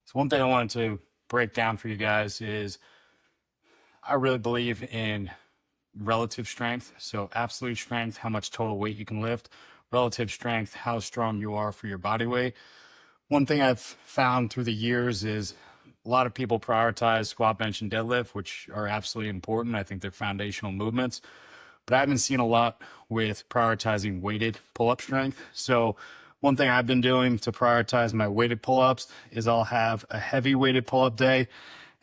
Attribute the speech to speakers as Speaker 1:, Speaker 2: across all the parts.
Speaker 1: So one thing I wanted to break down for you guys is I really believe in relative strength. So absolute strength, how much total weight you can lift. Relative strength, how strong you are for your body weight. One thing I've found through the years is a lot of people prioritize squat, bench, and deadlift, which are absolutely important. I think they're foundational movements. But I haven't seen a lot with prioritizing weighted pull-up strength. So one thing I've been doing to prioritize my weighted pull-ups is I'll have a heavy weighted pull-up day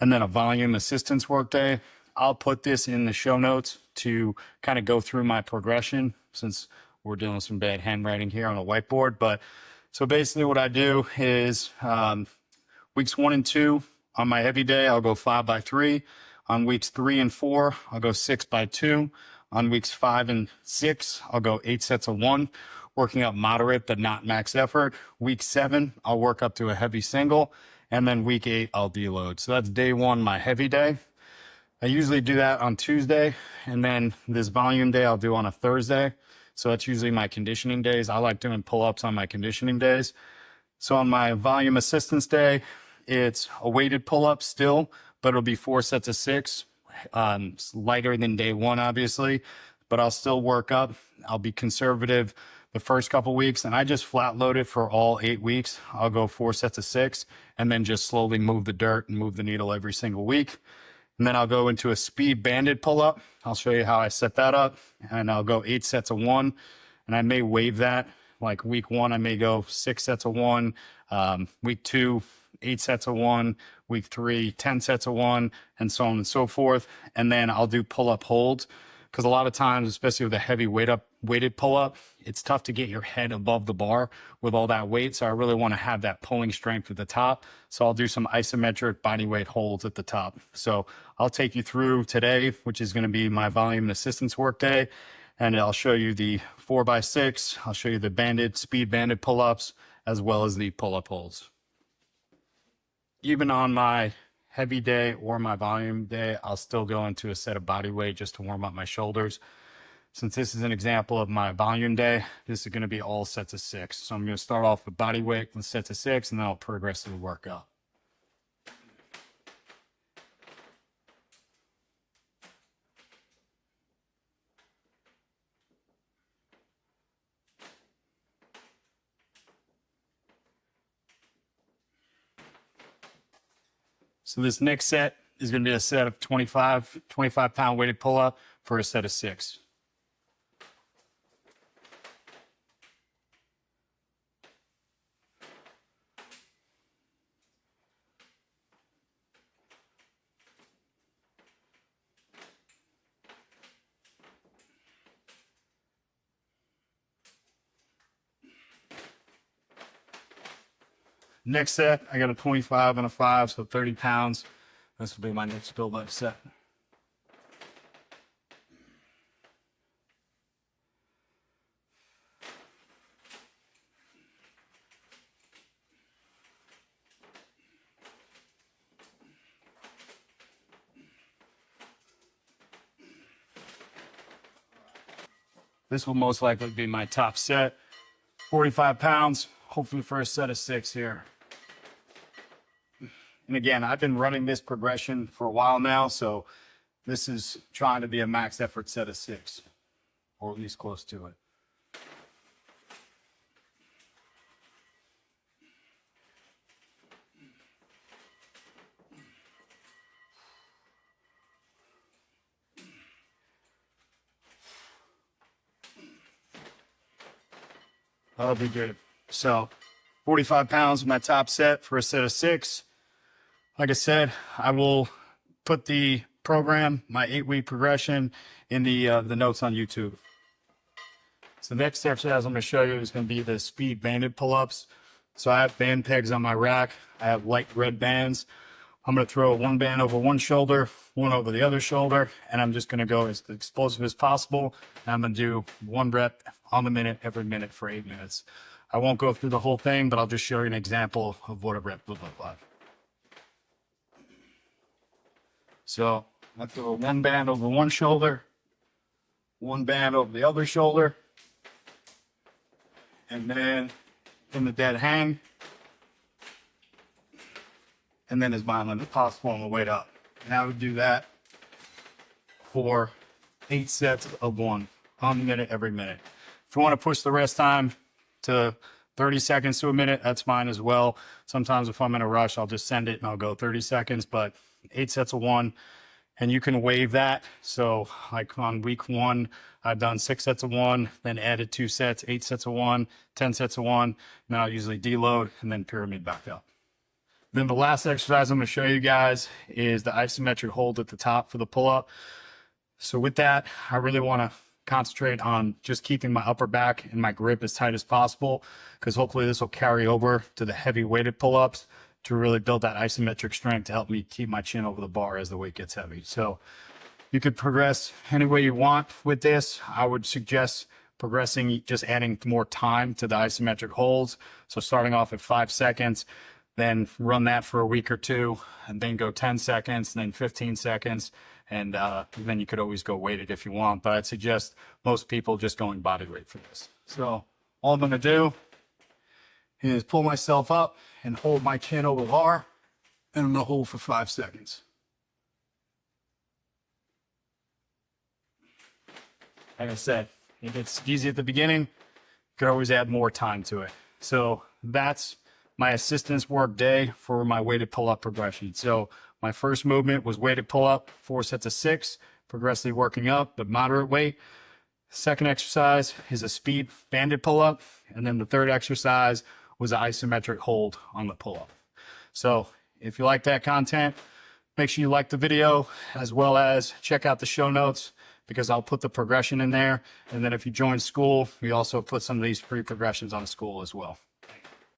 Speaker 1: and then a volume assistance work day. I'll put this in the show notes to kind of go through my progression since we're doing some bad handwriting here on a whiteboard. But so basically what I do is weeks 1 and 2 on my heavy day, I'll go 5x3. On weeks 3 and 4, I'll go 6x2. On weeks 5 and 6, I'll go 8 sets of 1, working up moderate but not max effort. Week 7, I'll work up to a heavy single. And then week 8, I'll deload. So that's day 1, my heavy day. I usually do that on Tuesday. And then this volume day, I'll do on a Thursday. So that's usually my conditioning days. I like doing pull-ups on my conditioning days. So on my volume assistance day, it's a weighted pull-up still, but it'll be 4 sets of 6. Lighter than day 1, obviously, but I'll still work up. I'll be conservative the first couple weeks, and I just flat load it for all 8 weeks. I'll go 4 sets of 6 and then just slowly move the dirt and move the needle every single week. And then I'll go into a speed banded pull-up. I'll show you how I set that up, and I'll go 8 sets of 1, and I may waive that. Like week 1, I may go 6 sets of 1. Week 2, 8 sets of 1. Week 3, 10 sets of 1, and so on and so forth. And then I'll do pull-up holds, because a lot of times, especially with a heavy weighted pull-up, it's tough to get your head above the bar with all that weight. So I really want to have that pulling strength at the top. So I'll do some isometric body weight holds at the top. So I'll take you through today, which is going to be my volume and assistance work day. And I'll show you the 4x6. I'll show you the speed banded pull-ups, as well as the pull-up holds. Even on my heavy day or my volume day, I'll still go into a set of body weight just to warm up my shoulders. Since this is an example of my volume day, this is going to be all sets of 6. So I'm going to start off with body weight with sets of 6, and then I'll progressively work up. So this next set is going to be a set of 25-pound weighted pull-up for a set of 6. Next set, I got a 25 and a 5, so 30 pounds. This will be my next build-up set. This will most likely be my top set. 45 pounds, hopefully for a set of 6 here. And again, I've been running this progression for a while now, so this is trying to be a max effort set of 6, or at least close to it. That'll be good. So 45 pounds, my top set for a set of 6. Like I said, I will put the program, my 8-week progression, in the notes on YouTube. So the next exercise I'm going to show you is going to be the speed banded pull-ups. So I have band pegs on my rack. I have light red bands. I'm going to throw one band over one shoulder, one over the other shoulder, and I'm just going to go as explosive as possible. And I'm going to do 1 rep on the minute, every minute for 8 minutes. I won't go through the whole thing, but I'll just show you an example of what a rep would look like. So I throw 1 band over one shoulder, 1 band over the other shoulder, and then in the dead hang, and then as violent as possible on the way up. And I would do that for 8 sets of 1 on the minute every minute. If you want to push the rest time to 30 seconds to a minute, that's fine as well. Sometimes if I'm in a rush, I'll just send it and I'll go 30 seconds, but 8 sets of 1. And you can waive that. So like on week 1, I've done 6 sets of 1, then added 2 sets, 8 sets of 1, 10 sets of 1. Now I usually deload and then pyramid back up. Then the last exercise I'm going to show you guys is the isometric hold at the top for the pull-up. So with that, I really want to concentrate on just keeping my upper back and my grip as tight as possible, because hopefully this will carry over to the heavy weighted pull-ups to really build that isometric strength to help me keep my chin over the bar as the weight gets heavy. So you could progress any way you want with this. I would suggest progressing, just adding more time to the isometric holds. So starting off at 5 seconds, then run that for a week or 2, and then go 10 seconds, and then 15 seconds. And then you could always go weighted if you want, but I'd suggest most people just going body weight for this. So all I'm gonna do is pull myself up and hold my chin over the bar, and I'm gonna hold for 5 seconds. Like I said, if it's easy at the beginning, you could always add more time to it. So that's my assistance work day for my weighted pull-up progression. So my first movement was weighted pull-up, 4 sets of 6, progressively working up, but moderate weight. Second exercise is a speed banded pull-up, and then the third exercise was an isometric hold on the pull-up. So if you like that content, make sure you like the video, as well as check out the show notes, because I'll put the progression in there. And then if you join school, we also put some of these free progressions on school as well.